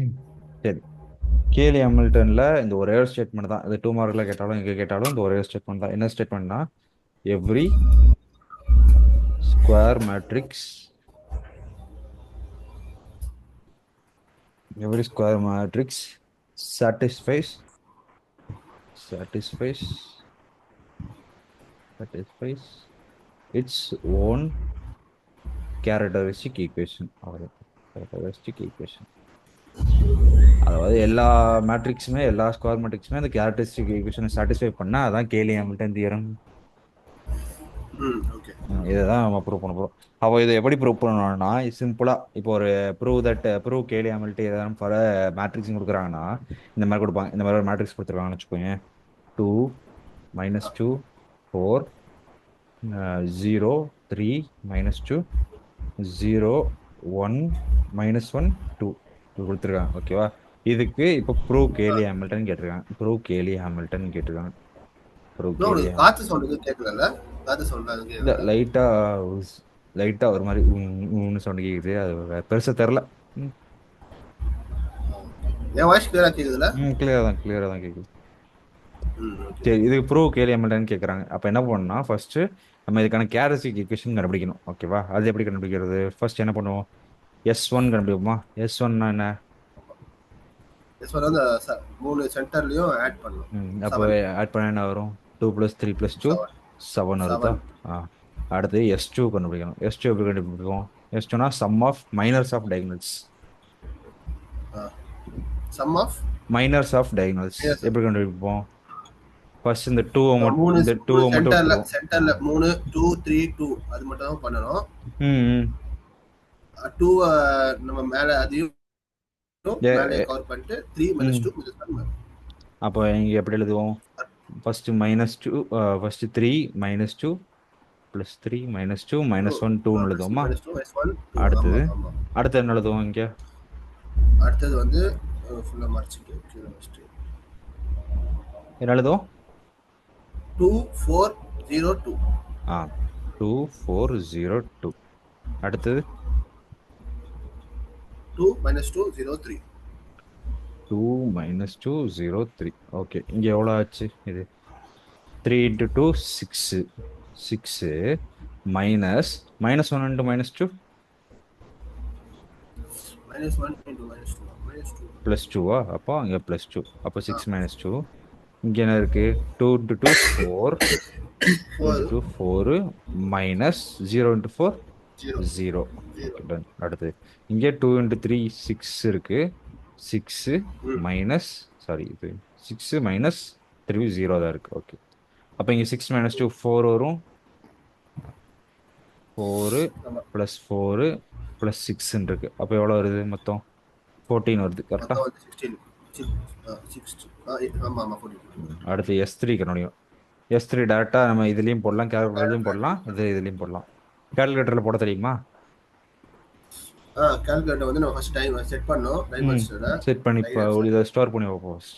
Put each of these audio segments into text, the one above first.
ம். சரி. கேலி ஹாமில்டன்ல இந்த ஒரே ஒரு ஸ்டேட்மெண்ட் தான். இது 2 மார்க்ல கேட்டாலும் எங்க கேட்டாலும் இந்த ஒரே ஒரு ஸ்டேட்மெண்ட் தான். என்ன ஸ்டேட்மெண்ட்னா every square matrix every square matrix satisfies satisfies satisfies its own characteristic equation or characteristic equation. அதாவது எல்லா மேட்ரிக்ஸுமே எல்லா ஸ்கொயர் மேட்ரிக்ஸுமே அந்த கேரக்டரிஸ்டிக் ஈக்குவேஷனை சாட்டிஸ்ஃபை பண்ணா அதான் கேலி ஹாமில்டன் தியரம். ஓகே. இதை நம்ம ப்ரூவ் பண்ண போகிறோம். அப்போ இதை எப்படி ப்ரூவ் பண்ணணும்னா சிம்பிளாக இப்போ ஒரு ப்ரூவ் கேலி ஹாமில்டன் ஏதாவது ஃபார் மேட்ரிக்ஸ் கொடுக்குறாங்கன்னா இந்த மாதிரி கொடுப்பாங்க. இந்த மாதிரி ஒரு மேட்ரிக்ஸ் கொடுத்துருக்காங்கன்னு வச்சுக்கோங்க. 2 -2 4 0 3 -2 0 1 -1 2 கொடுத்துருக்காங்க. ஓகேவா? இதுக்கு இப்போ ப்ரூவ் கேலி ஹாமில்டன் கேட்டிருக்காங்க. ப்ரூவ் கேலி ஹாமில்டன் கேட்டிருக்காங்க. ப்ரூவ் ப்ரோ கேலி உங்களுக்கு காத்து சவுண்ட் எதுவும் கேட்கல? காத்து சவுண்ட் அது இந்த கேட்கல? லைட்டா லைட்டா ஒரு மாதிரி சவுண்ட் கேக்குது. அது பெருசா தெரில. ம். என் வாய்ஸ் கிளியரா கேக்குதுல்ல? கிளியரா தான் கேக்குது. ஓகே. சரி, இதுக்கு ப்ரூவ் கேலி ஹாமில்டன் கேட்குறாங்க. அப்போ என்ன பண்ணணும்னா ஃபர்ஸ்ட் நம்ம இதுக்கான கேரக்டரிஸ்டிக் ஈக்குவேஷன் கண்டுபிடிக்கணும். ஓகேவா? அது எப்படி கண்டுபிடிக்கிறது? ஃபர்ஸ்ட் என்ன பண்ணுவோம்? S1 கண்டுபிடிப்போமா? S1 என்ன? எஸ் வந்து மூணு சென்டர்லயும் ஆட் பண்ணும். அப்போ 7. ஆட் பண்ண என்ன வரும்? 2 + 3 + 2 7. 7 வருதா? 7. ஆ. அடுத்து S2 கண்டுபிடிக்கணும். S2 எப்படி கண்டுபிடிப்போம்? S2னா sum of minors of diagonals. Sum of minors of diagonals எப்படி கண்டுபிடிப்போம்? ஃபர்ஸ்ட் இந்த 2 மட்டும் மூணு இந்த மூணு 2 மட்டும் சென்டர்ல விட்டுருவோம். சென்டர்ல 3 2 3 2 அது மட்டும் தான் பண்ணணும். ம் 2 நம்ம மேல அதையும் மேலே கவர் பண்ணிட்டு 3 - 2 -1. அப்போ இங்க எப்படி எழுதுவோம்? First -2 first 3 -2 + 3 -2 -1 2 +3 எழுதுவோமா? -2 -1 2. ஆமா அடுத்தது ஆமா. அடுத்து என்ன எழுதுவோம் இங்க? அடுத்தது வந்து ஃபுல்லா மறைச்சிட்டு கீழே வச்சுட்டு என்ன எழுதுவோம்? 2 4 0 2. 2 4 0 2. அடுத்தது 2 -2 0 3. 2 -2 0 3. ஓகே, இங்க எவ்வளோ ஆச்சு இது? 3 × 2 6 6 மைனஸ் -1 × -2 -1 × -2 -2. +2. அப்போ அங்கே +2. அப்போ 6 -2. இங்கே என்ன இருக்கு? 2 × 2 4 2 × 4 2 4 -0 × 4 0 0. 0. Okay, done. அடுத்து இங்கே 2 × 3 6 இருக்கு. 6 மைனஸ் சாரி இது 6 மைனஸ் 3 0 தான் இருக்கு. ஓகே, அப்போ இங்கே 6 -2 4 வரும். 4 ஆமா. + 4 + 6 இருக்கு. அப்போ எவ்வளோ வருது மொத்தம்? 14 வருது. கரெக்டா? மொத்தம் வந்து 16. 60. ஆமா ஆமா 14. அடுத்து S3 கண்டுபிடிக்கும். S3 டேரெக்டா நம்ம இதுலயும் போடலாம், கேல்குலேட்டர்லையும் போடலாம், இதுலயும் போடலாம். கேல்குலேட்டர்ல போட தெரியுமா? கால்குலேட்டர் வந்து நம்ம ஃபர்ஸ்ட் டைம் செட் பண்ணோம் டைமென்ஷனை. செட் பண்ணி இப்போ இதை ஸ்டோர் பண்ணி வைப்போம் first.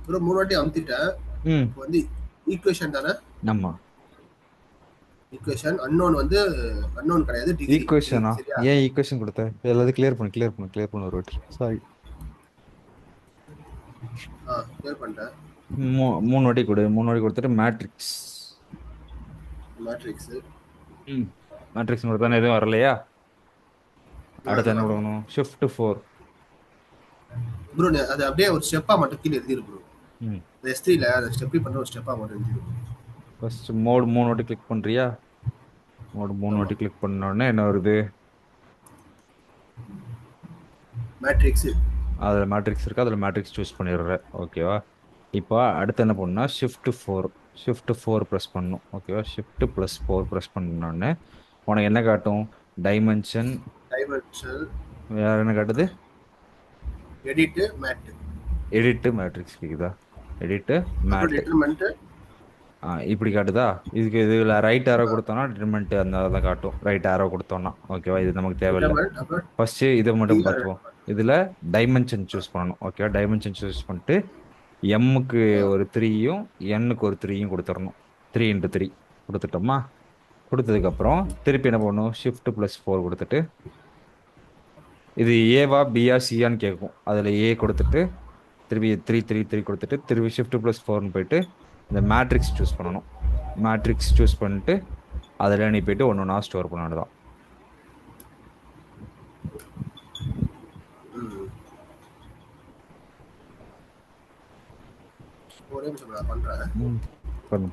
ப்ரோ 3 வாட்டி அமுத்திட்டேன். ம் இப்போ வந்து ஈக்குவேஷன் தானே? நம்ம ஈக்குவேஷன் அன்னோன் வந்து அன்னோன் கிடையாது, டிகிரி. ஈக்குவேஷனா? சரியா? ஏன் ஈக்குவேஷன் கொடுத்த? எல்லாத்தையும் கிளியர் பண்ணு ஒரு வாட்டி. சாரி, கிளியர் பண்ணிட்டேன். 3 வாட்டி கொடு. 3 வாட்டி கொடுத்துட்டு மேட்ரிக்ஸ். மேட்ரிக்ஸ் மேட்ரிக்ஸ் கொடுத்தானே எதுவும் வரலையா? அடுத்து என்ன வரல. கொடுக்கணும்? ஷிஃப்ட் 4. ப்ரோ அது அப்படியே ஒரு ஸ்டெப்பா மட்டும் கீழே எழுதிரு ப்ரோ. ம் S3ல அந்த ஸ்டெப் பண்ண ஒரு ஸ்டெப்பா மட்டும் எழுதிரு. ஃபர்ஸ்ட் மோட் 3 வாட்டி கிளிக் பண்றியா? மோட் 3 ஆமா. வாட்டி கிளிக் பண்ண உடனே என்ன வருது? மேட்ரிக்ஸ் அதில் மேட்ரிக்ஸ் இருக்கு. அதில் மேட்ரிக்ஸ் சூஸ் பண்ணிடுறேன். ஓகேவா? இப்போ அடுத்து என்ன பண்ணணும்னா ஷிஃப்ட் 4 ப்ரெஸ் பண்ணணும். ஓகேவா? ஷிஃப்ட்+4 ப்ரெஸ் பண்ணோடனே உனக்கு என்ன காட்டும்? டைமென்ஷன். டைமென்ஷனல் வேற என்ன காட்டுது? Edit mat. எடிட்டு மேட்ரிக்ஸ் கேக்குதா? எடிட்டு அப்புறம் மேட். டிட்டர்மென்ட். இப்படி காட்டுதா? இதில் ரைட் ஆரோ கொடுத்தோம்னா டிட்டர்மெண்ட் அந்த தான் காட்டும். ரைட் ஆரோ கொடுத்தோம்னா. ஓகேவா? இது நமக்கு தேவையில்லை. டிட்டர்மென்ட் அப்புறம் ஃபர்ஸ்ட் இதை மட்டும் பார்த்துப்போம். இதில் டைமென்ஷன் சூஸ் பண்ணணும். ஓகேவா? டைமென்ஷன் சூஸ் பண்ணிட்டு எம்முக்கு ஒரு 3யும் எண்ணுக்கு ஒரு 3யும் கொடுத்துடணும். 3 × 3 கொடுத்துட்டோமா? கொடுத்ததுக்கப்புறம் திருப்பி என்ன பண்ணணும், ஷிஃப்ட்+4 கொடுத்துட்டு இது ஏவா பியா சியான்னு கேட்கும். அதில் ஏ கொடுத்துட்டு திருப்பி 3 3 3 கொடுத்துட்டு திருப்பி ஷிஃப்ட்+4ன்னு போயிட்டு இந்த மேட்ரிக்ஸ் சூஸ் பண்ணணும். மேட்ரிக்ஸ் சூஸ் பண்ணிட்டு அதில் நீ போயிட்டு ஒன்று ஒன்றா ஸ்டோர் பண்ண வேண்டியதான். ஒரே நிமிஷம் நான் பண்றேன். பண்ணு.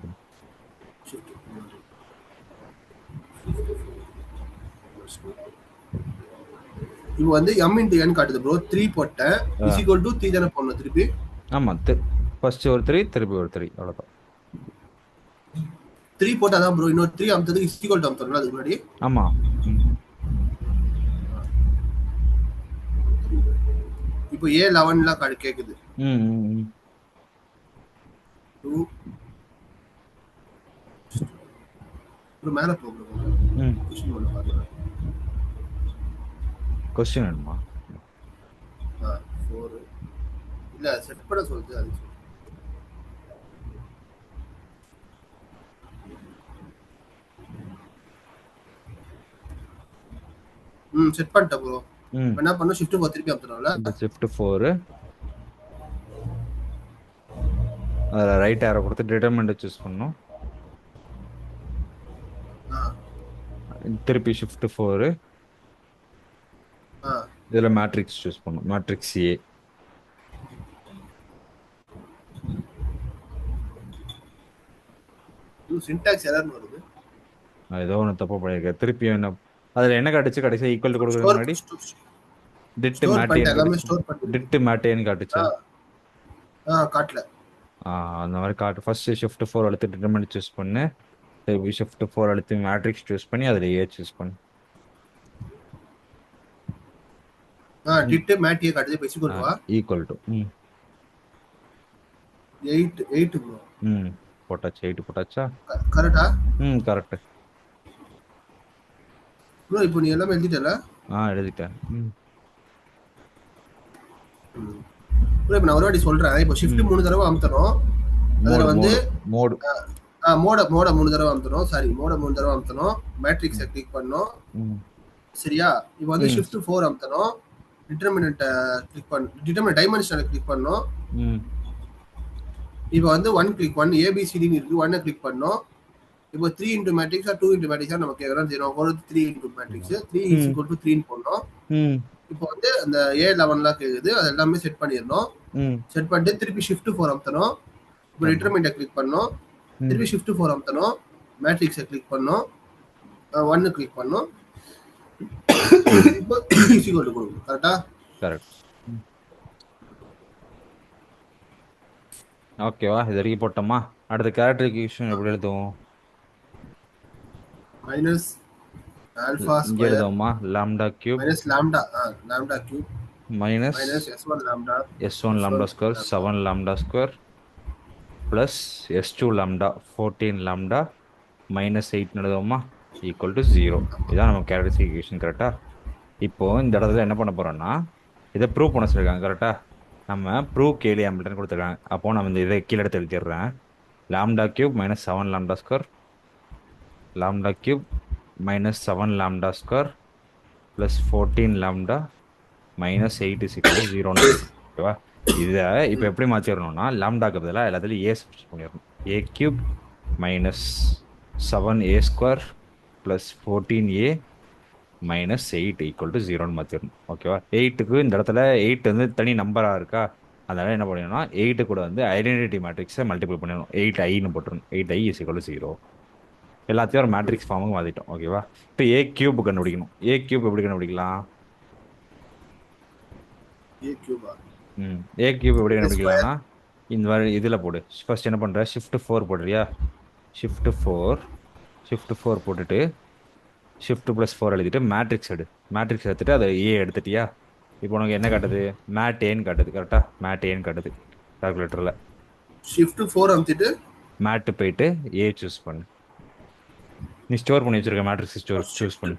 இப்போ வந்து m × n காட்டுது ப்ரோ. 3 போட்டேன் = 3 தானே போடணும் திருப்பி? ஆமா, ஃபர்ஸ்ட் ஒரு 3 திருப்பி ஒரு 3 அவ்வளவுதான். 3 போட்டாதான் ப்ரோ இன்னொரு 3 அமுத்தது = அமுத்தணும் அதுக்கு முன்னாடி. ஆமா. இப்போ A11லாம் கேக்குது. 2 ப்ரோ மேல போ ப்ரோ. क्वेश्चन பண்ண பாருங்க. क्वेश्चन வேணுமா? 4 இல்ல செட் பண்ண சொல்லுது அது. செட் பண்ணிட்டேன் ப்ரோ. என்ன பண்ணனும், ஷிஃப்ட்+4 திருப்பி அமுத்தணும்ல. இந்த ஷிஃப்ட்+4 அதுல ரைட் ஆரோ கொடுத்து டிட்டர்மினன்ட் சூஸ் பண்ணனும். திருப்பி ஷிஃப்ட்+4 இதுல மேட்ரிக்ஸ் சூஸ் பண்ணனும். Matrix A. சின்டாக்ஸ் எரர்னு வருது. ஏதோ ஒன்று தப்பு பண்ணிருக்கேன். திருப்பி என்ன அதுல என்ன காட்டுச்சு? கடைசியா ஈக்குவல் டு கொடுக்கறதுக்கு முன்னாடி டிட் மேட்டேன்னு காட்டுச்சு. காட்டல. அந்த மாதிரி காட்டு. ஃபர்ஸ்ட் ஷிஃப்ட்+4 அழுத்தி டிட்டர்மினன்ட் சூஸ் பண்ணு. திருப்பி ஷிஃப்ட்+4 அழுத்தி மேட்ரிக்ஸ் சூஸ் பண்ணி அதுல ஏ சூஸ் பண்ணு. டிட் மேட் ஏ காட்டுது. பேசி கொண்டு வா. Equal to 8 bro. போட்டாச்சு. 8 போட்டாச்சா? கரெக்ட்டா? Correct bro. இப்போ நீ எல்லாமே எழுதிட்டல? எழுதிட்டேன். ப்ரோ இப்போ நான் ஒரு வாட்டி சொல்றேன். இப்போ ஷிஃப்ட் 3 தடவை அமுத்தணும். அதுல வந்து மோட் மோட 3 தடவை அமுத்தணும். சாரி, மோட 3 தடவை அமுத்தணும். மேட்ரிக்ஸை கிளிக் பண்ணணும். சரியா? இப்போ வந்து ஷிஃப்ட்+4 அமுத்தணும். டிட்டர்மினன்ட் கிளிக் பண்ணு. டிட்டர்மினன்ட் டைமென்ஷனலை கிளிக் பண்ணணும். இப்போ வந்து 1 கிளிக் பண்ணு. ABCD ன்னு இருக்கு. 1 கிளிக் பண்ணணும். இப்போ 3 × மேட்ரிக்ஸா 2 × மேட்ரிக்ஸா நமக்கு கேக்குறான்னு தெரியும். ஒரு 3 × மேட்ரிக்ஸ் 3 = 3 ன்னு போடணும். இப்போ வந்து அந்த A11லாம் கேக்குது. அது எல்லாமே செட் பண்ணிடணும். செட் பண்ணிட்டு திருப்பி ஷிஃப்ட்+4 அமுத்தணும். இப்போ டிட்டர்மினன்ட்டை கிளிக் பண்ணணும். திருப்பி ஷிஃப்ட்+4 அமுத்தணும். மேட்ரிக்ஸை கிளிக் பண்ணணும். 1 கிளிக் பண்ணணும். இப்போ = கொடுக்கணும். கரெக்ட்டா? கரெக்ட். ஓகேவா? இது வரைக்கும் போட்டோமா? அடுத்த கேரக்டரைசேஷன் எப்படி எழுதுவோம்? மைனஸ் ஆல்பா இங்க எழுதுவோமா? Lambda cube lambda cube minus S1 lambda square 7 lambda square plus S2 lambda 14 lambda minus 8 எழுதுவோமா? = 0. இதான் நம்ம கேரக்டரைசேஷன். கரெக்டா? இப்போ இந்த இடத்துல என்ன பண்ண போறோம்னா இதை ப்ரூவ் பண்ண சொல்லியிருக்காங்க. கரெக்டா? நம்ம ப்ரூவ் கேலி ஆம்பிள்டன் கொடுத்துருக்காங்க. அப்போ நம்ம இந்த இதை கீழே எடுத்து எழுதிடுறேன். Lambda cube minus 7 lambda square lambda cube minus 7 lambda square plus 14 lambda minus 8 = 0. ஓகேவா? இதை இப்போ எப்படி மாற்றிடணும்னா லாம்டாக்கு பதிலாக எல்லாத்துலையும் ஏ சப்ஸ்டிட் பண்ணிடணும். A³ minus 7A² plus 14A minus 8 = 0ன்னு மாற்றிடணும். ஓகேவா? 8க்கு இந்த இடத்துல 8 வந்து தனி நம்பராக இருக்கா? அதனால என்ன பண்ணணும்னா 8 கூட வந்து ஐடென்டிட்டி மேட்ரிக்ஸை மல்டிபிள் பண்ணணும். 8i போட்டுருணும். 8i = 0. எல்லாத்தையும் ஒரு மேட்ரிக்ஸ் ஃபார்முக்கு மாற்றிட்டோம். ஓகேவா? இப்போ A³ கண்டுபிடிக்கணும். A³ எப்படி கண்டுபிடிக்கலாம்? A³ எப்படி கண்டுபிடிக்கலாம்னா இந்த மாதிரி இதில் போடு. ஃபர்ஸ்ட் என்ன பண்ணுற, ஷிஃப்ட்+4 போடுறியா? ஷிஃப்ட்+4 போட்டுட்டு ஷிஃப்ட்+4 எழுதிட்டு மேட்ரிக்ஸ் எடுத்துட்டு அதை ஏ எடுத்துட்டியா? இப்போ உனக்கு என்ன காட்டுது? மேட் ஏன்னு காட்டுது. கரெக்டா? மேட் ஏன்னு காட்டுது கால்குலேட்டரில். ஷிஃப்ட்+4 அமுத்திட்டு மேட்டு போயிட்டு ஏ சூஸ் பண்ணு. நீ ஸ்டோர் பண்ணி வச்சிருக்க மேட்ரிக்ஸ் சூஸ் பண்ணு.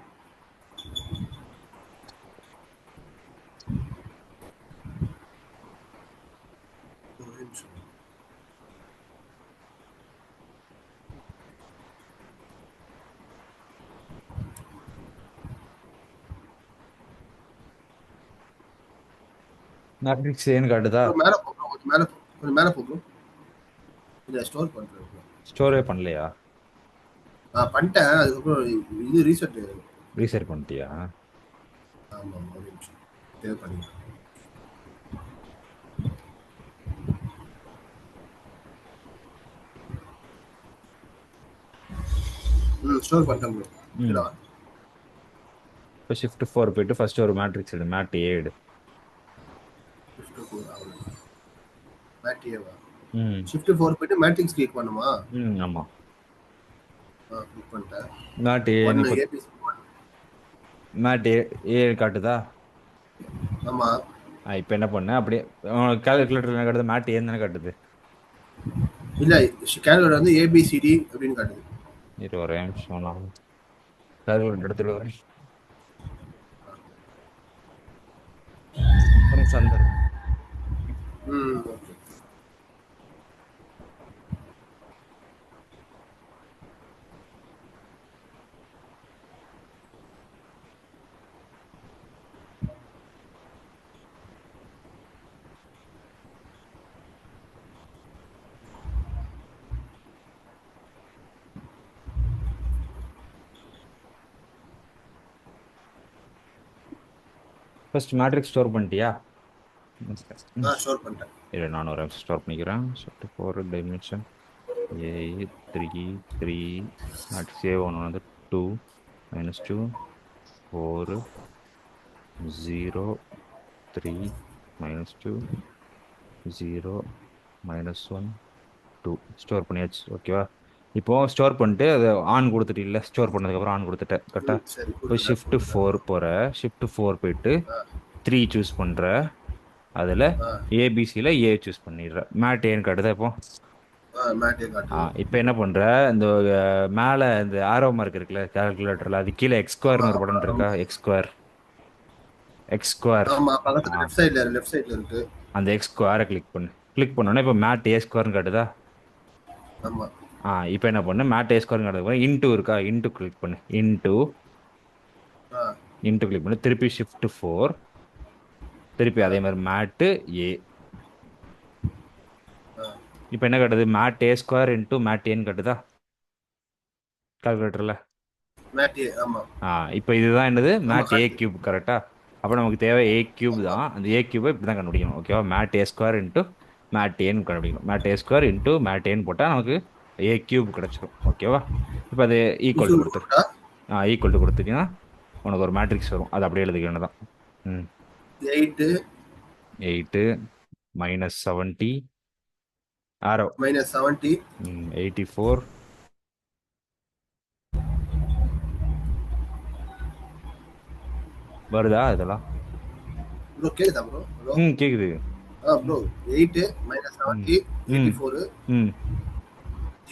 மேட்ரிக்ஸ் ஏன்னு காட்டுதா? ப்ரோ மேல போ ப்ரோ, கொஞ்சம் மேல போ ப்ரோ. இதை ஸ்டோர் பண்றேன் ப்ரோ. ஸ்டோரே பண்ணலையா? பண்ணிட்டேன், அதுக்கப்புறம் இது ரீசெட். ரீசெட் பண்ணிட்டியா? ஆமா ஒரு நிமிஷம் சேவ் பண்ணிக்கிறேன். ஸ்டோர் பண்ணிட்டேன் ப்ரோ. ம். இப்போ ஷிஃப்ட் 4 போயிட்டு ஃபர்ஸ்ட் ஒரு மேட்ரிக்ஸ் எடு, மேட் ஏ எடு. மேட்டியேவா? ம். ஷிஃப்ட் 4 போயிட்டு மேட்ரிக்ஸ் கிளிக் பண்ணுமா? ம் ஆமா. கிளிக் பண்ணிட்டேன். மேட் ஏ நீ 1 ஏபிசி 1. மேட் ஏ ஏ காட்டுதா? ஆமா. இப்போ என்ன பண்ண அப்படியே கால்குலேட்டர் என்ன காட்டுது? மேட் ஏன்னு தானே காட்டுது. இல்ல கேல்குலேட்டர் வந்து ஏபிசிடி அப்படின்னு காட்டுது. இது ஒரே நிமிஷம் நான் கால்குலேட்டர் எடுத்துட்டு வரேன். ஒரு நிமிஷம் வந்துடுறேன். ஓகே. ஃபர்ஸ்ட் மேட்ரிக்ஸ் ஸ்டோர் பண்ணிட்டியா? ஸ்டோர் பண்ணிட்டேன். இல்லை நான் ஒரு நிமிஷம் ஸ்டோர் பண்ணிக்கிறேன். Shift 4 dimension A 3 matrix A ஒன்று வந்து 2 -2 4 0 3 -2 0 -1 2 ஸ்டோர் பண்ணியாச்சு. ஓகேவா? இப்போ ஸ்டோர் பண்ணிட்டு அதை ஆன் கொடுத்துட்டு இல்லை, ஸ்டோர் பண்ணதுக்கப்புறம் ஆன் கொடுத்துட்டேன் கரெக்டாக. சரி இப்போ கொடுத்துட்டேன் ஷிஃப்ட் கொடுத்துட்டேன். 4 போகிற, ஷிஃப்ட் 4 போயிட்டு 3 சூஸ் பண்ணுற, அதில் ஏபிசியில் ஏ சூஸ் பண்ணிடுற. மேட் ஏன்னு காட்டுதா இப்போ? மேட்டே காட்டுது. இப்போ என்ன பண்ணுற, இந்த மேலே இந்த ஆரோ மார்க் இருக்குல்ல கால்குலேட்டரில், அது கீழே எக்ஸ் ஸ்கொயர்னு ஒரு பட்டன் இருக்கா? X square, X square. ஆமா பக்கத்துல லெஃப்ட் சைடுல இருக்கு. அந்த எக்ஸ் ஸ்கொயரை கிளிக் பண்ணு. கிளிக் பண்ணோன்னே இப்போ மேட் ஏ ஸ்கொயர்னு காட்டுதா? ஆமா. இப்போ என்ன பண்ணு, மேட் ஏ ஸ்கொயர்னு காட்டுது. இன்டூ இருக்கா? இன்டூ கிளிக் பண்ணு. இன்டூ இன்டூ கிளிக் பண்ணு. திருப்பி ஷிஃப்ட் 4, திருப்பி அதே மாதிரி மேட்டு ஏ. இப்போ என்ன காட்டுது? Mat A square into mat ஏன்னு காட்டுதா கால்குலேட்டரில்? மேட்டே ஆமா. இப்போ இதுதான் என்னது? ஆமா மேட் ஏ காட்டுது. கியூப் கரெக்டா? அப்போ நமக்கு தேவை ஏ கியூப் தான். அந்த ஏ கியூபை இப்படி தான் கண்டுபிடிக்கணும். ஓகேவா? Mat A square into mat ஏன்னு கண்டுபிடிக்கணும். Mat A square into mat ஏன்னு போட்டால் நமக்கு ஏ கியூப் கிடச்சிரும். ஓகேவா? இப்போ அது ஈக்குவல் டு ஈக்குவல் கொடுத்துரு. போட்டா ஈக்குவல் டு கொடுத்துட்டீங்கன்னா உனக்கு ஒரு மேட்ரிக்ஸ் வரும். அது அப்படியே எழுதிக்க வேண்டியதான். 8 8 -70 ஆரோ -70 84 வருதா இதெல்லாம்? ப்ரோ கேக்குதா ப்ரோ? ஹலோ. கேக்குது. ப்ரோ 8 ம் -70 ம் 84 ம்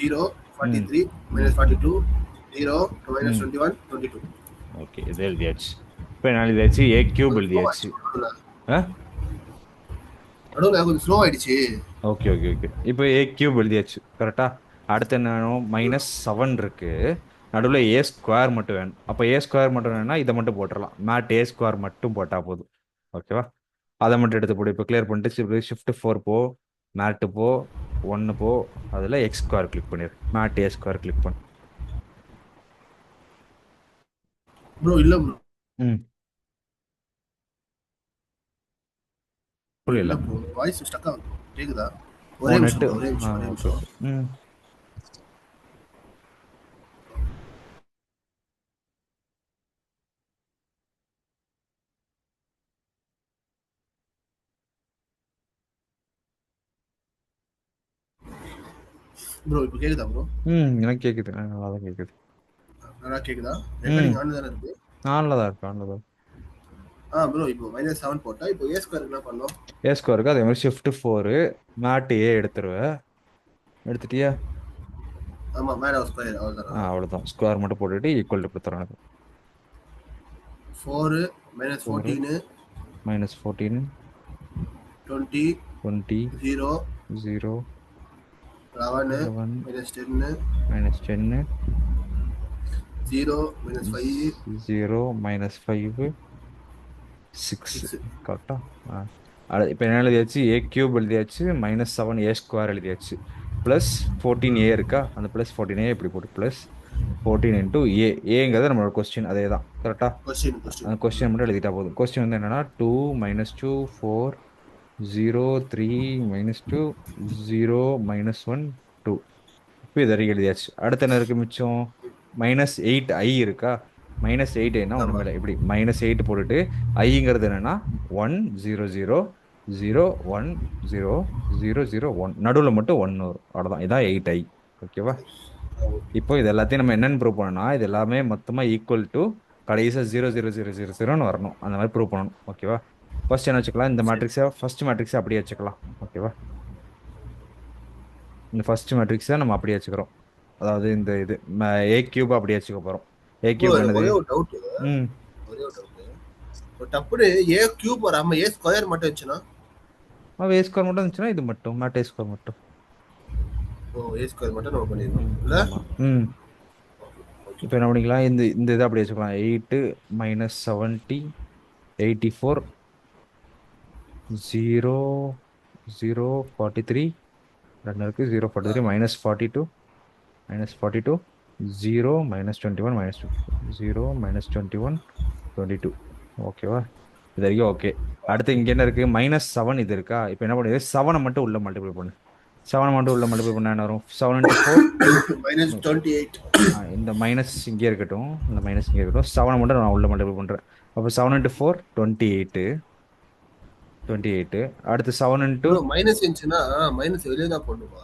0 ம் 43 ம் -42 0 ம் -21 22. ஓகே, இது எழுதியாச்சு. இப்போ என்ன எழுதியாச்சு? ஏ கியூப் ஸ்லோ எழுதியாச்சு. ஆயிடுச்சு ஆ நடுவுல கொஞ்சம் ஸ்லோ ஆயிடுச்சு. Okay okay okay. இப்போ ஏ கியூப் எழுதியாச்சு கரெக்டா? அடுத்து என்ன வேணும்? -7 இருக்கு. நடுவில் ஏ ஸ்கொயர் மட்டும் வேணும். அப்போ ஏ ஸ்கொயர் மட்டும் வேணும்னா இதை மட்டும் போட்டுடலாம். மேட் ஏ ஸ்கொயர் மட்டும் போட்டால் போதும். ஓகேவா? அதை மட்டும் எடுத்து போடு. இப்போ கிளியர் பண்ணிட்டு ஷிஃப்ட் 4 போ, மேட்டு போ, 1 போ, அதில் எக்ஸ் ஸ்கொயர் கிளிக் பண்ணிடு. மேட் ஏ ஸ்கொயர் கிளிக் பண்ணு. ப்ரோ இல்ல ப்ரோ. ம் இல்ல புரியல. ப்ரோ வாய்ஸ் ஸ்டக் ஆகுது. கேக்குதா? ஒரே நிமிஷம் நெட்டு. ப்ரோ, ஒரே நிமிஷம், ஒரே ஓகே நிமிஷம். ஓகே. ம் ப்ரோ இப்போ கேக்குதா ப்ரோ? எனக்கு கேட்குது. நல்லா தான் கேட்குது. நல்லா கேக்குதா? ம் ரெக்கார்டிங் ஆன் தானே இருக்கு. ஆனில் தான் இருக்கு, ஆனில் தான். ப்ரோ இப்போ -7 போட்டா இப்போ ஏ ஸ்கொயர் என்ன பண்ணோம்? ஏ ஸ்கொயருக்கு அதே மாதிரி ஷிஃப்ட் 4 மேட் ஏ எடுத்துருவேன். எடுத்துட்டியா? ஆமா மேல ஒரு ஸ்கொயர் அவ்வளவுதான். அவ்வளோதான். ஸ்கொயர் மட்டும் போட்டுட்டு ஈக்குவல் டு கொடுத்துறாங்க. 4 4 -14 -14 20 20 0 0 11 11 -10 -10 0 -5 0 -5 6 6. கரெக்டா? இப்போ என்ன எழுதியாச்சு, ஏ கியூப் எழுதியாச்சு, -7 ஏ ஸ்கொயர் எழுதியாச்சு, ப்ளஸ் 14 ஏ இருக்கா, அந்த ப்ளஸ் 14 ஏ இப்படி போட்டு ப்ளஸ் 14 இன்டூ ஏ. ஏங்கிறது நம்மளோட கொஸ்டின், அதே தான் கரெக்டாக. அந்த கொஸ்டின் மட்டும் எழுதிட்டா போதும். கொஸ்டின் வந்து என்னன்னா 2 -2 4 0 3 -2 0 -1 2. இப்போ இது வரைக்கும் எழுதியாச்சு. அடுத்து என்ன இருக்கு மிச்சம், -8i இருக்கா. -8 ஆமா. ஒன்றுமே இல்லை, இப்படி -8 போட்டுட்டு ஐங்கிறது என்னன்னா 1 0 0 0 1 0 0 0 1, நடுவில் மட்டும் 1 வரும், அவ்வளோதான். இதான் 8i. ஓகேவா. இப்போ இது எல்லாத்தையும் நம்ம என்னன்னு ப்ரூவ் பண்ணணும்னா, இது எல்லாமே மொத்தமாக ஈக்குவல் டு கடைசியாக 0 0 0 0 0ன்னு வரணும். அந்த மாதிரி ப்ரூவ் பண்ணணும். ஓகேவா. ஃபர்ஸ்ட் என்ன வச்சுக்கலாம், இந்த சரி. மேட்ரிக்ஸை ஃபர்ஸ்ட் மேட்ரிக்ஸை அப்படியே வச்சுக்கலாம். ஓகேவா. இந்த ஃபர்ஸ்ட் மேட்ரிக்ஸை நம்ம அப்படியே வச்சுக்கிறோம். அதாவது இந்த இது ஏ கியூப் அப்படியே வச்சுக்க போகிறோம். ஏ ப்ரோ கியூப் எனக்கு என்னது. ஒரே ஒரு டவுட். ம் ஒரே ஒரு டவுட். ஒரு டப்புனு ஏ கியூப் வராம ஏ ஸ்கொயர் மட்டும் இருந்துச்சுன்னா? ஏ ஸ்கொயர் மட்டும் இருந்துச்சுன்னா இது மட்டும் மேட் ஏ ஸ்கொயர் மட்டும். ஓ, ஏ ஸ்கொயர் மட்டும் நம்ம பண்ணிடலாம் ம் இல்ல? ஆமாம். ம் இப்போ என்ன பண்ணிக்கலாம், இந்த இதை அப்படியே வச்சுக்கலாம். 8 -70 84 0 0 43 ரெண்டு இருக்கு, 0 43 -42 -42 0 -21 -0 -21 22. ஓகேவா. இது வரைக்கும் ஓகே. அடுத்து இங்கே என்ன இருக்கு, -7 இது இருக்கா. இப்போ என்ன பண்ணுது, 7 மட்டும் உள்ள மல்டிப்ளை பண்ணு. 7 மட்டும் உள்ள மல்டிப்ளை பண்ண என்ன வரும், 7 × 4. -28. இந்த மைனஸ் இங்கே இருக்கட்டும், இந்த மைனஸ் இங்கே இருக்கட்டும். 7 மட்டும் நான் உள்ள மல்டிப்ளை பண்ணுறேன். அப்போ 7 × 4 28. அடுத்து 7 ப்ரோ × மைனஸ் இருந்துச்சுன்னா மைனஸ் வெளியே தான் பண்ணுமா?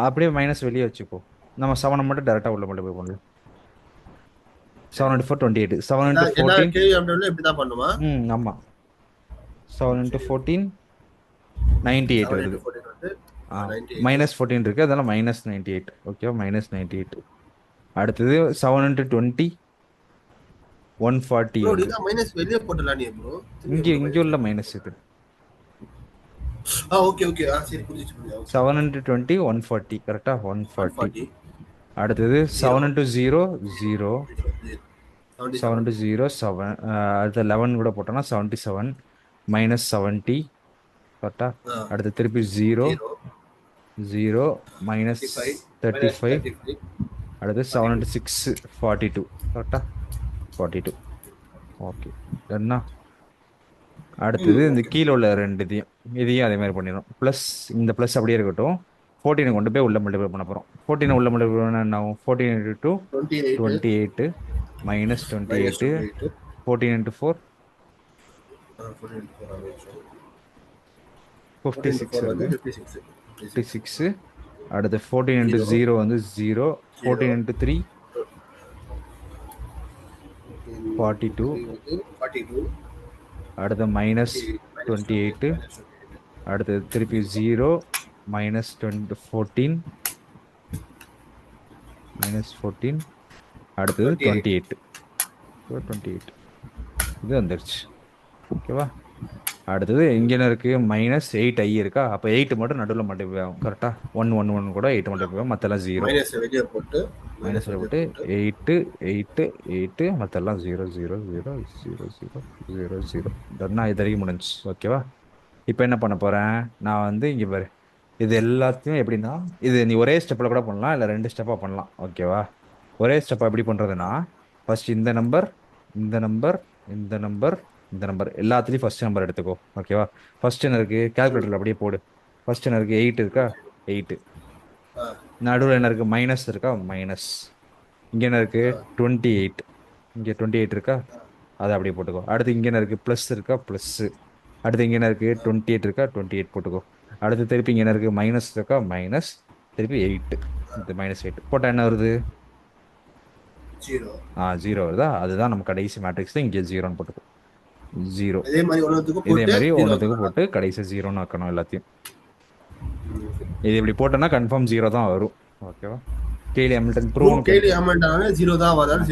அப்படியே மைனஸ் வெளியே வச்சுக்கோ. நம்ம 7 மட்டும் டேரெக்டாக உள்ள மல்டிப்ளை பண்ணலாம். 7 × 4 28. 7 × எல்லா 14. கேஎம்டபிள்யூ இப்படி தான் பண்ணுமா? ஆமாம். 7 × 14 98 7 வருது. into 14 வந்து 98. -14 இருக்கு, அதெல்லாம் -98. ஓகேவா, -98. அடுத்தது 7 × 20 140 ப்ரோ வருது. நீதான் மைனஸ் வெளியே போட்டலாம் நீ ப்ரோ. இங்கே உள்ள மைனஸ் இது. Okay okay. சரி புரிஞ்சிச்சு புரியுது. 7 × 20 140 கரெக்டா, 140. 140. அடுத்தது 7 × 0 0. 7 × 77. 0 7. அடுத்து 11 கூட போட்டோம்னா 77 -70 கரெக்டா. அடுத்து திருப்பி 0 0 -35. 35. அடுத்து 7 × 6 42 கரெக்டா, 42. ஓகே என்ன. அடுத்தது இந்த கீழே உள்ள இதையும் அதே மாதிரி பண்ணிடணும். ப்ளஸ் இந்த ப்ளஸ் அப்படியே இருக்கட்டும். 14 கொண்டு போய் உள்ள மல்டிப்ளை பண்ண போகிறோம். 14 உள்ள மல்டிப்ளை பண்ணால் என்ன ஆகும், 14 × 2 28 -28 14 × 4 56 வருது, 56. அடுத்து 14 × 0 வந்து 0. 14 × 3 42. அடுத்து -28. அடுத்து திருப்பி 0 -14 அடுத்தது 28. இது வந்துருச்சு. ஓகேவா. அடுத்தது இங்கே என்ன இருக்கு, -8i இருக்கா. அப்போ 8 மட்டும் நடுவில் மல்டிப்ளை ஆகும் கரெக்டா. 1 1 1 கூட 8 மல்டிப்ளை ஆகும், மற்றெல்லாம் 0. மைனஸ் வெளியே போட்டு போட்டு 8 8 8 மற்றெல்லாம் 0 0 0 0 0 0 0. இதெல்லாம் இது வரைக்கும் முடிஞ்சு. ஓகேவா. இப்போ என்ன பண்ண போகிறேன் நான் வந்து, இங்கே பாரு, இது எல்லாத்தையும் எப்படின்னா, இது நீ ஒரே ஸ்டெப்பில் கூட பண்ணலாம், இல்லை 2 ஸ்டெப்பாக பண்ணலாம். ஓகேவா. ஒரே ஸ்டெப்பாக எப்படி பண்ணுறதுன்னா, ஃபர்ஸ்ட் இந்த நம்பர் இந்த நம்பர் இந்த நம்பர் இந்த நம்பர் எல்லாத்துலேயும் ஃபர்ஸ்ட் நம்பர் எடுத்துக்கோ. ஓகேவா. ஃபர்ஸ்ட் என்ன இருக்குது, கால்குலேட்டரில் அப்படியே போடு. ஃபர்ஸ்ட் என்ன இருக்குது, 8 இருக்கா, 8. நடுவில் என்ன இருக்குது, மைனஸ் இருக்கா, மைனஸ். இங்கே என்ன இருக்குது, 28. இங்கே 28 இருக்கா, அதை அப்படியே போட்டுக்கோ. அடுத்து இங்கே என்ன இருக்குது, ப்ளஸ் இருக்கா, ப்ளஸ்ஸு. அடுத்து இங்கே என்ன இருக்குது, 28 இருக்கா, 28 போட்டுக்கோ. அடுத்து திருப்பி இங்கே என்ன இருக்குது, மைனஸ் இருக்கா, மைனஸ். திருப்பி 8. இந்த -8 போட்டால் என்ன வருது, 0 வருதா. அதுதான் நம்ம கடைசி மேட்ரிக்ஸ் தான். இங்கே 0ன்னு போட்டுக்கோ. 0 இதே மாதிரி ஒன்றுத்துக்கு போட்டு கடைசி 0ன்னு வைக்கணும் எல்லாத்தையும். இது இப்படி போட்டோம்னா கன்ஃபார்ம் 0 தான் வரும். ஓகேவா. கேலி ஹாமில்டன் ப்ரூவ்,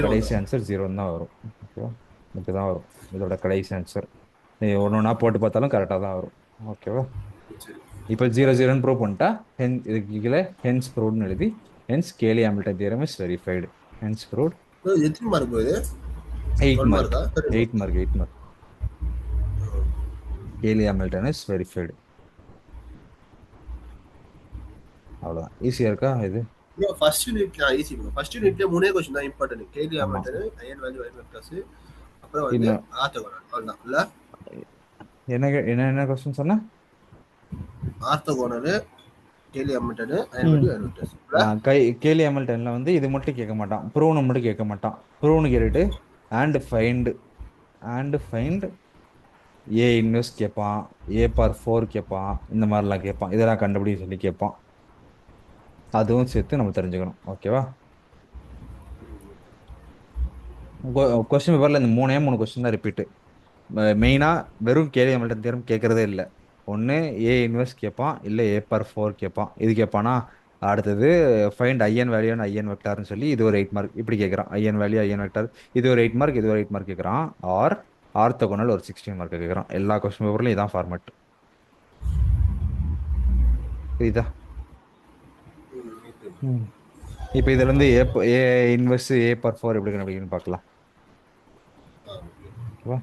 கடைசி ஆன்சர் 0 தான் வரும். ஓகேவா. இப்படி தான் வரும் இதோட கடைசி ஆன்சர். நீ ஒன்று ஒன்றா போட்டு பார்த்தாலும் கரெக்டாக தான் வரும். ஓகேவா. இப்போ 0 0ன்னு ப்ரூவ் பண்ணிட்டா இதுக்கு கீழே ஹென்ஸ் ப்ரூவ்னு எழுதி, hence Cayley Hamilton theorem is verified. Hence proved. 8 mark. 8 mark. Cayley Hamilton is verified. அவ்வளோதான். ஈஸியா இருக்கா இது? Bro first unit easy bro. First யூனிட்ல மூணே கொஸ்டின் தான் இம்பார்ட்டன்ட். கேலி ஆமா. Hamilton, eigen value, eigen vectors, அப்புறம் வந்து இன்னும் ஆர்த்தோகனல். அவ்வளவுதான் இல்ல? என்ன என்ன கொஸ்டின் சொன்ன? ஆர்த்தோகனல், கேலி ஹாமில்டன், ஐயன் ம். வேல்யூ, ஐயன் வெக்டர்ஸ் இல்ல? கேலி ஹாமில்டன்ல வந்து இது மட்டும் கேட்க மாட்டான், ப்ரூவ்னு மட்டும் கேட்க மாட்டான். ப்ரூவ்னு கேட்டுட்டு அண்ட் ஃபைண்ட் ஏ இன்வெஸ்ட் கேட்பான், ஏ பார் ஃபோர் கேட்பான், இந்த மாதிரிலாம் கேட்பான். இதெல்லாம் கண்டுபிடி சொல்லி கேட்பான். அதுவும் சேர்த்து நம்ம தெரிஞ்சுக்கணும். ஓகேவா? கொஸ்டின் பேப்பர்ல இந்த மூணு கொஸ்டின் தான் ரிப்பீட்டு. மெயினா வெறும் கேள்வி நம்மள்ட்ட தேரம் கேட்கறதே இல்லை. ஒன்று ஏ இன்வெர்ஸ் கேட்பான், இல்லை ஏ பர் ஃபோர் கேட்பான். இது கேட்பானா? அடுத்தது find eigen value and eigen வெக்டார்னு சொல்லி இது ஒரு 8 மார்க் இப்படி கேட்குறான். ஐஎன் வேல்யூ ஐஎன் வெக்டார் இது ஒரு 8 மார்க், இது ஒரு 8 மார்க் கேட்குறான். ஆர் ஆர்த்தோகனல் ஒரு 16 மார்க் கேட்குறான். எல்லா கொஸ்டின் பேப்பர்லையும் இதான் ஃபார்மேட். புரியுதா? ம். இப்போ இதுல இருந்து ஏ இன்வெர்ஸ் ஏ பர் ஃபோர் எப்படி கண்டுபிடிக்கணும்னு பார்க்கலாம். ஓகேவா?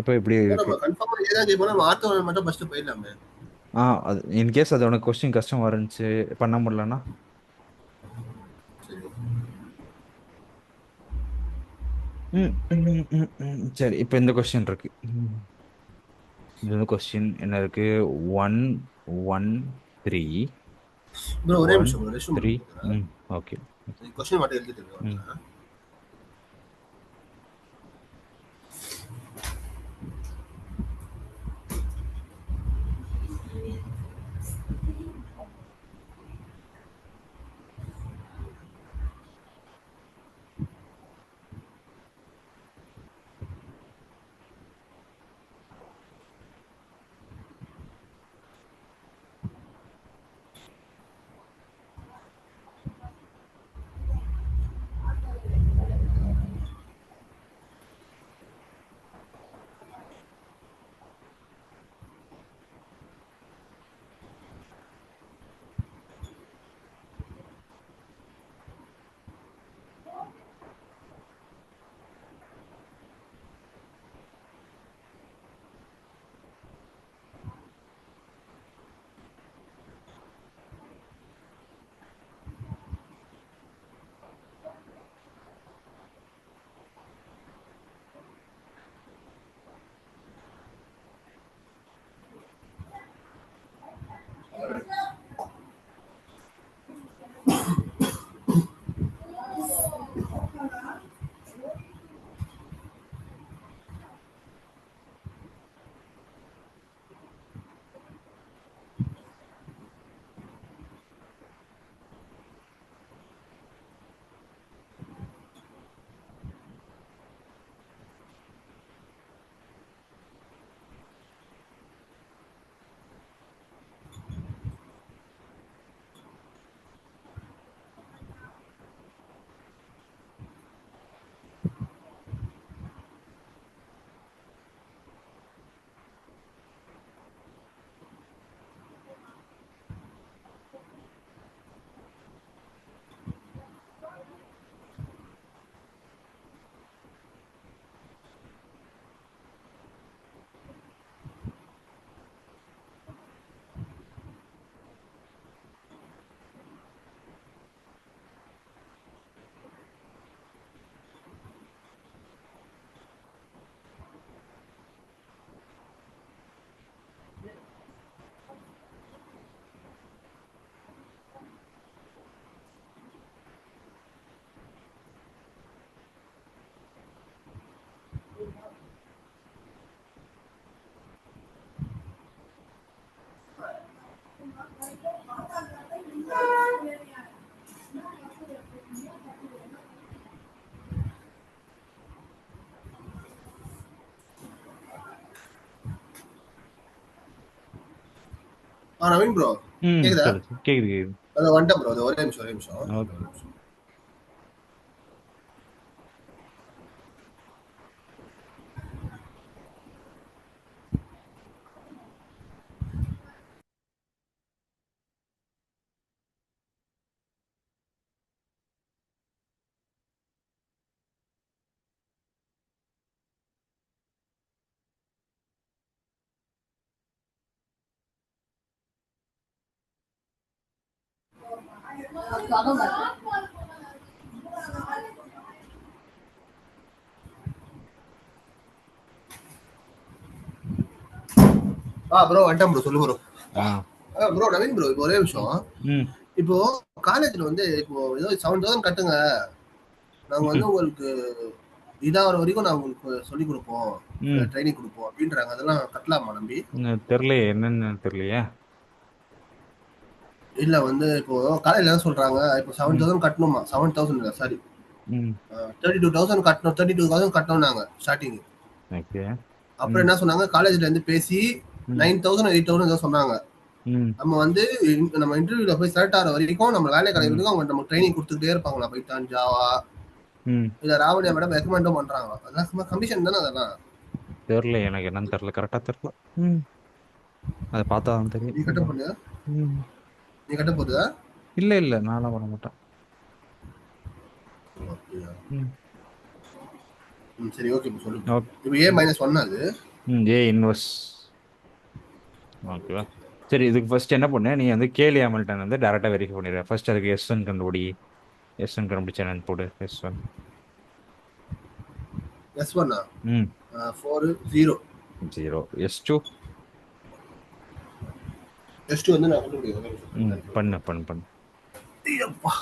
இப்போ இப்படி இருக்கு. நம்ம கன்ஃபார்மா ஏதான் கேட்போம். நம்ம ஆர்த்தோகனல் மட்டும் ஃபர்ஸ்ட் போயிடலாமே. அது இன்கேஸ் அது உனக்கு கொஸ்டின் கஷ்டம் இருந்துச்சு பண்ண முடியலன்னா சரி. சரி. இப்போ இந்த கொஸ்டின் இருக்கு. இந்த கொஸ்டின் என்ன இருக்கு? 1 1 3 ப்ரோ ஒரே ஒன் நிமிஷம் ப்ரோ, ரெஸ்ட் ரூம் த்ரீ போகிறேன். ம் ஓகே. கொஸ்டின் மட்டும் எழுதிட்டு ம் இருக்கேன். நவீன் ப்ரோ கேக்குதா? சொல்லு கேக்குது கேக்குது. அதை வந்துட்டேன் ப்ரோ. அது ஒரே நிமிஷம், ஒரே நிமிஷம், ஒரே ஓகே. நிமிஷம். ப்ரோ வந்துட்டேன் ப்ரோ, சொல்லு ப்ரோ. ஆ ப்ரோ நவீன் ப்ரோ, இப்போ ஒரே விஷயம். ம் இப்போ காலேஜ்ல வந்து இப்போ ஏதோ 7,000 கட்டுங்க, நாங்க வந்து உங்களுக்கு இதாகிற வரைக்கும் நான் உங்களுக்கு சொல்லி கொடுப்போம், ம் ட்ரைனிங் கொடுப்போம் அப்படின்றாங்க. அதெல்லாம் கட்டலாமா நம்பி? தெரியலையே என்னன்னு தெரியலையே. இல்ல வந்து இப்போ காலேஜ்ல என்ன சொல்றாங்க, இப்போ ம் 7,000 கட்டணுமா, 7,000 இல்ல சாரி, ம் 32,000 கட்டணும், 32,000 கட்டணும்னாங்க ஸ்டார்டிங். ஓகே. அப்புறம் ம் என்ன சொன்னாங்க, காலேஜ்ல இருந்து பேசி ம் 9,000 8,000 ஏதோ சொன்னாங்க. ம் நம்ம வந்து நம்ம இன்டர்வியூல போய் செலக்ட் ஆகிற வரைக்கும், நம்ம வேலை கிடைக்கிற ம் வரைக்கும் அவங்க நம்ம ட்ரைனிங் கொடுத்துக்கிட்டே இருப்பாங்களா, பைத்தான், ஜாவா. ம் இல்ல ராவணியா மேடம் ரெக்கமெண்டும் பண்றாங்க. அதெல்லாம் சும்மா கமிஷன் தானே அதெல்லாம். தெரியல, எனக்கு என்னன்னு தெரியல, கரெக்டா தெரியல. ம் அதை பார்த்தா தான் நீ கட்ட தெரியும். போறியா? ம் நீ கட்ட போறியா? இல்ல இல்ல, நான்லாம் பண்ண மாட்டேன். அப்படியா? ம் சரி, ஓகே சொல்லு. ஓகே. இப்போ A-1 அது. ஏ இன்வெர்ஸ். ஓகேவா? சரி, இதுக்கு ஃபர்ஸ்ட் என்ன பண்ணு, நீ வந்து கேலி ஹாமில்டன் வந்து டேரக்டா வெரிஃபை பண்ணிடுற. ஃபர்ஸ்ட் அதுக்கு S1 கண்டுபிடி. S1 கண்டுபிடிச்சா என்னன்னு போடு. S1. S1 ம் 4 0. 0. S2. S2 வந்து நான் கட்ட ம் முடியும். பண்ணு பண்ணு பண்ணு. ஐயப்பா.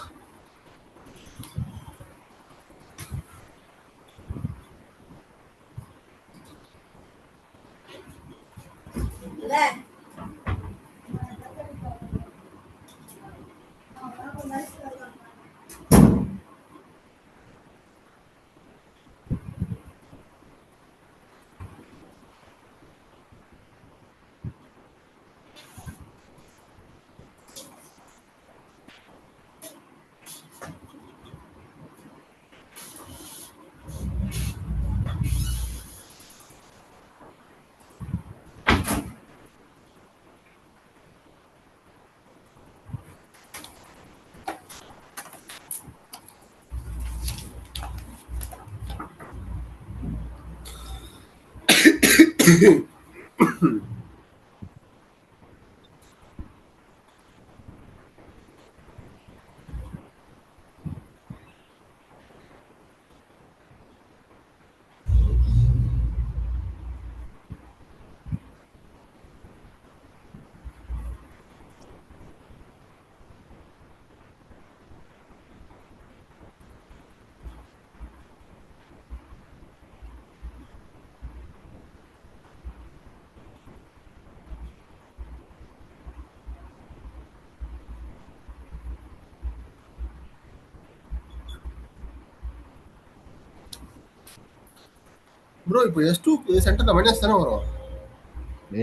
ப்ரோ இப்போ S2 சென்டர்ல மைனஸ் தானே வரும்?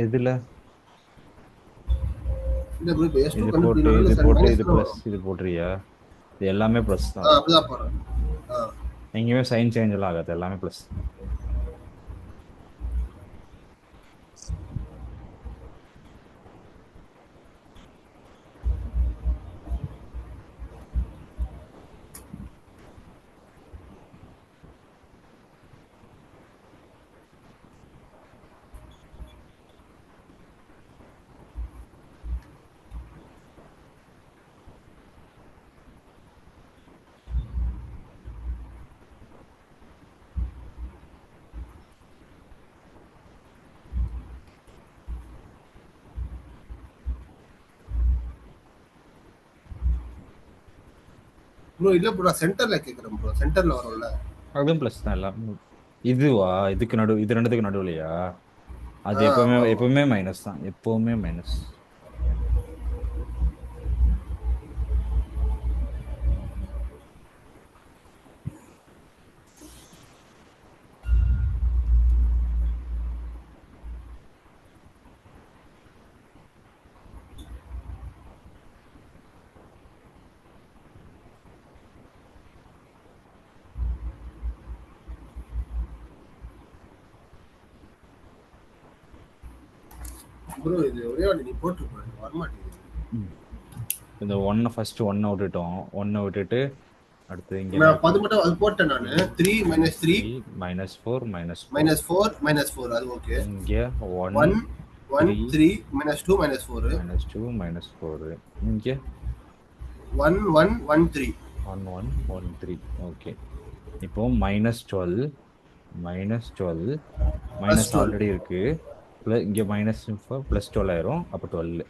எதுல? இல்ல ப்ரோ, இப்போ S2 இது போட்டு இது கண்டுபிடிக்கணும், போட்டு மைனஸ் இது தானே ப்ளஸ் வரும். இது போட்டுறியா? இது எல்லாமே ப்ளஸ் தான். அப்படிதான் போறேன். எங்கேயுமே சைன் சேஞ்ச் எல்லாம் ஆகாது, எல்லாமே ப்ளஸ். ப்ரோ இல்ல ப்ரோ, சென்டர்ல கேக்குறேன் ப்ரோ, சென்டர்ல வரும்ல. அதுவும் ப்ளஸ் தான் எல்லாம். இதுவா? இதுக்கு நடு இது ரெண்டுத்துக்கு நடுவுலையா? அது எப்பவுமே ஆமா ஆமா. எப்பவுமே மைனஸ் தான், எப்பவுமே மைனஸ். ப்ரோ இது ஒரே வாட்டி நீ போட்டு ப்ரோ, வரமாட்டேங்குது. இந்த ஒன்னை விட்டுட்டோம். ஒன்னை விட்டுட்டு அடுத்து இங்க என்ன நான் இருக்கு? 10 மட்டும் அது போட்டேன் நானு. 3 -3 -4 -4. -4 அது ஓகே. இங்க 1 1 3 3 -2 -4 -2 -4. இங்க 1113. 1113. ஓகே. இப்போ -12 -12 Plus மைனஸ் 12. ஆல்ரெடி இருக்கு. இங்க +12 ஆயிரும். அப்போ 12.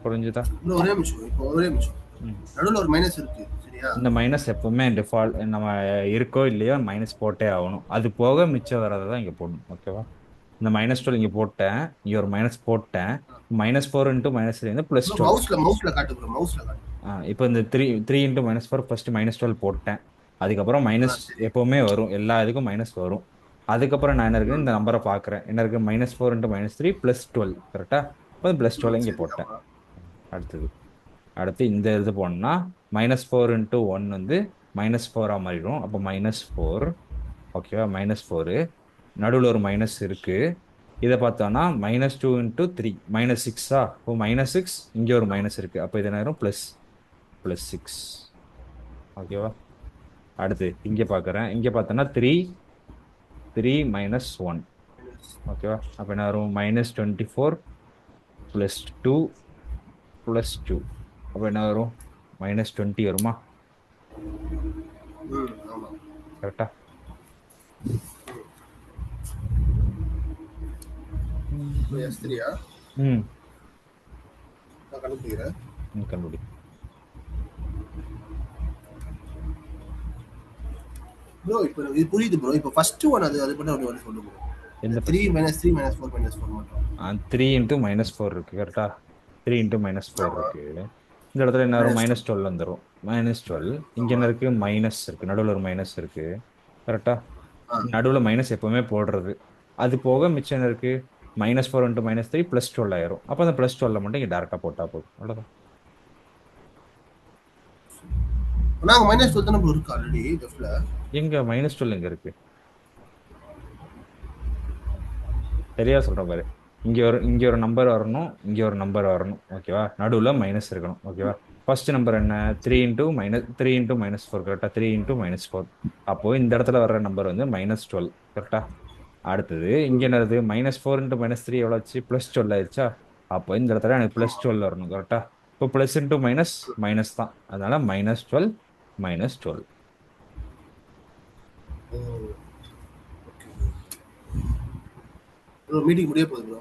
புரிஞ்சுதா? இன்னும் ஒரே நிமிஷம், இப்போ ஒரே நிமிஷம். ம். நடுவுல ஒரு மைனஸ் இருக்கு, சரியா? இந்த மைனஸ் எப்பவுமே டிஃபால்ட் நம்ம இருக்கோ இல்லையோ மைனஸ் போட்டே ஆகணும். அது போக மிச்சம் வரதை தான் இங்கே போடணும். ஓகேவா? இந்த -12 இங்கே போட்டேன், இங்கே ஒரு மைனஸ் போட்டேன். -4 இன்ட்டு -3 வந்து ப்ரோ +12. மவுஸ்ல காட்டு ப்ரோ, மவுஸ்ல காட்டு. இப்போ இந்த 3 இன்ட்டு -4 ஃபர்ஸ்ட் -12 போட்டேன். அதுக்கப்புறம் மைனஸ் சரி. எப்பவுமே வரும், எல்லா இதுக்கும் மைனஸ் வரும். அதுக்கப்புறம் நான் என்ன இருக்கு இந்த நம்பரை பார்க்குறேன், என்ன இருக்கு -4 இன்ட்டு -3 +12. கரெக்டா? இப்போ +12 இங்கே சரி, போட்டேன். ஆமா. அடுத்தது அடுத்து இந்த இது போனோம்னா -4 இன்ட்டு 1 வந்து -4 மாறிடும். அப்போ -4. ஓகேவா? -4 நடுவில் ஒரு மைனஸ் இருக்கு. இதை பார்த்தோம்னா -2 இன்ட்டு 3 -6. இப்போ -6 இங்கே ஒரு மைனஸ் இருக்கு. அப்போ இது நேரம் +6. ஓகேவா? அடுத்து இங்கே பார்க்குறேன், இங்கே பார்த்தோன்னா 3 -1. ஓகேவா? அப்போ என்ன வரும்? -24 +2 +2. அப்போ என்ன வரும்? -20 வருமா? ஆமா. கரெக்டா? S3-யா? ம். நான் கண்டுபிடிக்கிறேன். கண்டுபிடி. ப்ரோ இப்போ இது புரியுது ப்ரோ. இப்போ ஃபர்ஸ்ட் ஒன் அது அது மட்டும் ஒன்று சொல்லு ப்ரோ. எந்த 3 -3 -4 மட்டும். 3 இன்ட்டு -4 இருக்கு. கரெக்டா? 3 இன்ட்டு -4 ஆமா. இருக்கு. இந்த இடத்துல என்ன வரும்? -12. -12 வந்துடும். -12 இங்க ஆமா. என்ன இருக்கு? மைனஸ் இருக்கு, நடுவில் ஒரு மைனஸ் இருக்கு. கரெக்டா? ஆ. நடுவில் மைனஸ் எப்பவுமே போடுறது. அது போக மிச்சம் என்ன இருக்கு? -4 இன்ட்டு -3 +12 ஆயிரும். அப்போ அந்த +12 மட்டும் இங்கே டேரெக்டாக போட்டா போதும். அவ்வளோதான். நாங்க -12 தானே ப்ரோ இருக்கு ஆல்ரெடி லெஃப்ட்ல. எங்க -12 எங்க இருக்கு? சரியா சொல்றேன் பாரு. இங்க ஒரு நம்பர் வரணும், இங்க ஒரு நம்பர் வரணும். ஓகேவா? நடுவில் மைனஸ் இருக்கணும். ஓகேவா? ஃபர்ஸ்ட் நம்பர் என்ன? 3 இன்ட்டு -4. கரெக்டா? 3 இன்ட்டு -4. அப்போ இந்த இடத்துல வர்ற நம்பர் வந்து -12. கரெக்டா? அடுத்தது இங்க என்னது? -4 இன்ட்டு -3 எவ்வளோ ஆச்சு? +12 ஆயிடுச்சா? அப்போ இந்த இடத்துல எனக்கு ஆமா. +12 வரணும். கரெக்டா? இப்போ ப்ளஸ் இன்ட்டு மைனஸ் மைனஸ் தான். அதனால -12 -12. ப்ரோ மீட்டிங் முடிய போகுது ப்ரோ.